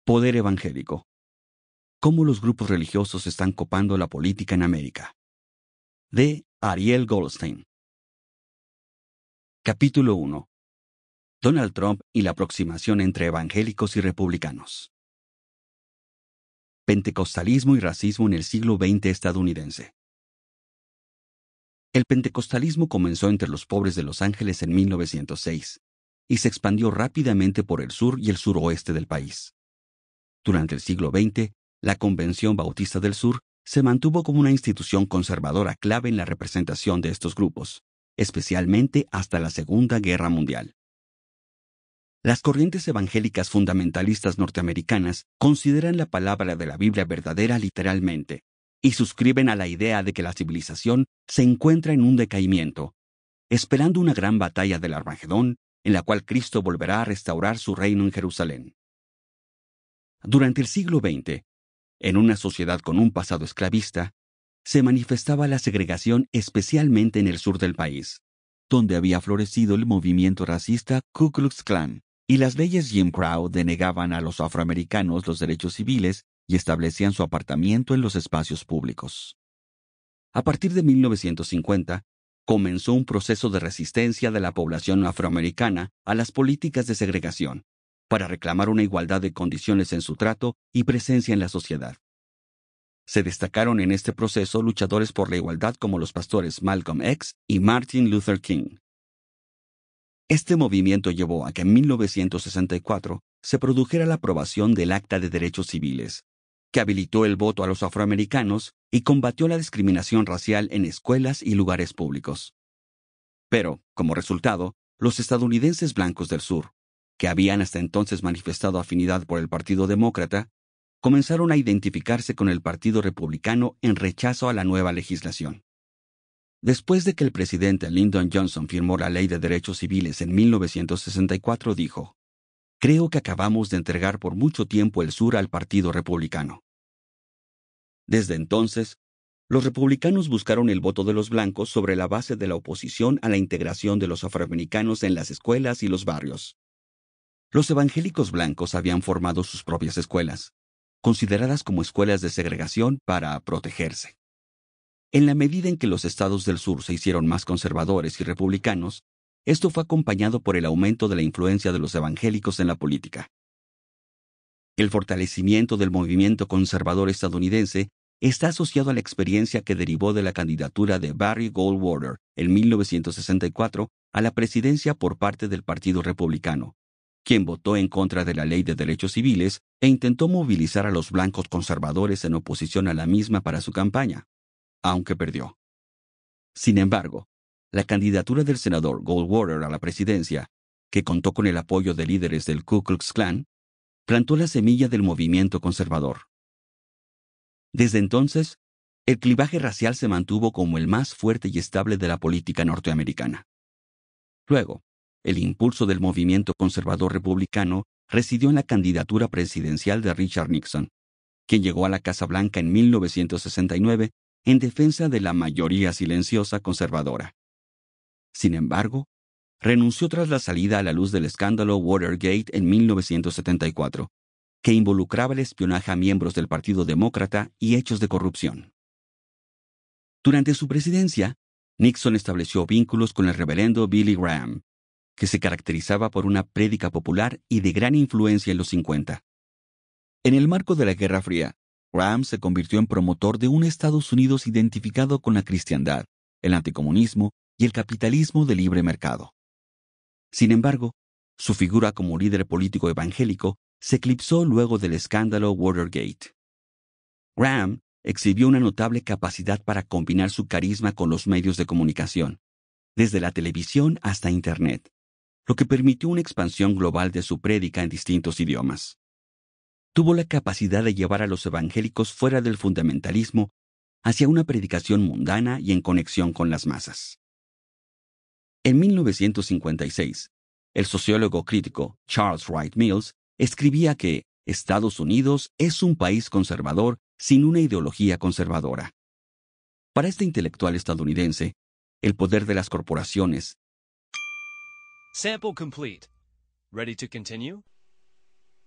Poder evangélico. ¿Cómo los grupos religiosos están copando la política en América? De Ariel Goldstein. Capítulo 1. Donald Trump y la aproximación entre evangélicos y republicanos. Pentecostalismo y racismo en el siglo XX estadounidense. El pentecostalismo comenzó entre los pobres de Los Ángeles en 1906 y se expandió rápidamente por el sur y el suroeste del país. Durante el siglo XX, la Convención Bautista del Sur se mantuvo como una institución conservadora clave en la representación de estos grupos, especialmente hasta la Segunda Guerra Mundial. Las corrientes evangélicas fundamentalistas norteamericanas consideran la palabra de la Biblia verdadera literalmente y suscriben a la idea de que la civilización se encuentra en un decaimiento, esperando una gran batalla del Armagedón en la cual Cristo volverá a restaurar su reino en Jerusalén. Durante el siglo XX, en una sociedad con un pasado esclavista, se manifestaba la segregación especialmente en el sur del país, donde había florecido el movimiento racista Ku Klux Klan, y las leyes Jim Crow denegaban a los afroamericanos los derechos civiles y establecían su apartamiento en los espacios públicos. A partir de 1950, comenzó un proceso de resistencia de la población afroamericana a las políticas de segregación, para reclamar una igualdad de condiciones en su trato y presencia en la sociedad. Se destacaron en este proceso luchadores por la igualdad como los pastores Malcolm X y Martin Luther King. Este movimiento llevó a que en 1964 se produjera la aprobación del Acta de Derechos Civiles, que habilitó el voto a los afroamericanos y combatió la discriminación racial en escuelas y lugares públicos. Pero, como resultado, los estadounidenses blancos del sur, que habían hasta entonces manifestado afinidad por el Partido Demócrata, comenzaron a identificarse con el Partido Republicano en rechazo a la nueva legislación. Después de que el presidente Lyndon Johnson firmó la Ley de Derechos Civiles en 1964, dijo: «Creo que acabamos de entregar por mucho tiempo el sur al Partido Republicano». Desde entonces, los republicanos buscaron el voto de los blancos sobre la base de la oposición a la integración de los afroamericanos en las escuelas y los barrios. Los evangélicos blancos habían formado sus propias escuelas, consideradas como escuelas de segregación para protegerse. En la medida en que los estados del sur se hicieron más conservadores y republicanos, esto fue acompañado por el aumento de la influencia de los evangélicos en la política. El fortalecimiento del movimiento conservador estadounidense está asociado a la experiencia que derivó de la candidatura de Barry Goldwater en 1964 a la presidencia por parte del Partido Republicano, quien votó en contra de la Ley de Derechos Civiles e intentó movilizar a los blancos conservadores en oposición a la misma para su campaña, aunque perdió. Sin embargo, la candidatura del senador Goldwater a la presidencia, que contó con el apoyo de líderes del Ku Klux Klan, plantó la semilla del movimiento conservador. Desde entonces, el clivaje racial se mantuvo como el más fuerte y estable de la política norteamericana. Luego, el impulso del movimiento conservador republicano residió en la candidatura presidencial de Richard Nixon, quien llegó a la Casa Blanca en 1969 en defensa de la mayoría silenciosa conservadora. Sin embargo, renunció tras la salida a la luz del escándalo Watergate en 1974, que involucraba el espionaje a miembros del Partido Demócrata y hechos de corrupción. Durante su presidencia, Nixon estableció vínculos con el reverendo Billy Graham, que se caracterizaba por una prédica popular y de gran influencia en los 50. En el marco de la Guerra Fría, Graham se convirtió en promotor de un Estados Unidos identificado con la cristiandad, el anticomunismo y el capitalismo de libre mercado. Sin embargo, su figura como líder político evangélico se eclipsó luego del escándalo Watergate. Graham exhibió una notable capacidad para combinar su carisma con los medios de comunicación, desde la televisión hasta Internet, lo que permitió una expansión global de su prédica en distintos idiomas. Tuvo la capacidad de llevar a los evangélicos fuera del fundamentalismo hacia una predicación mundana y en conexión con las masas. En 1956, el sociólogo crítico Charles Wright Mills escribía que Estados Unidos es un país conservador sin una ideología conservadora. Para este intelectual estadounidense, el poder de las corporaciones Sample complete. Ready to continue?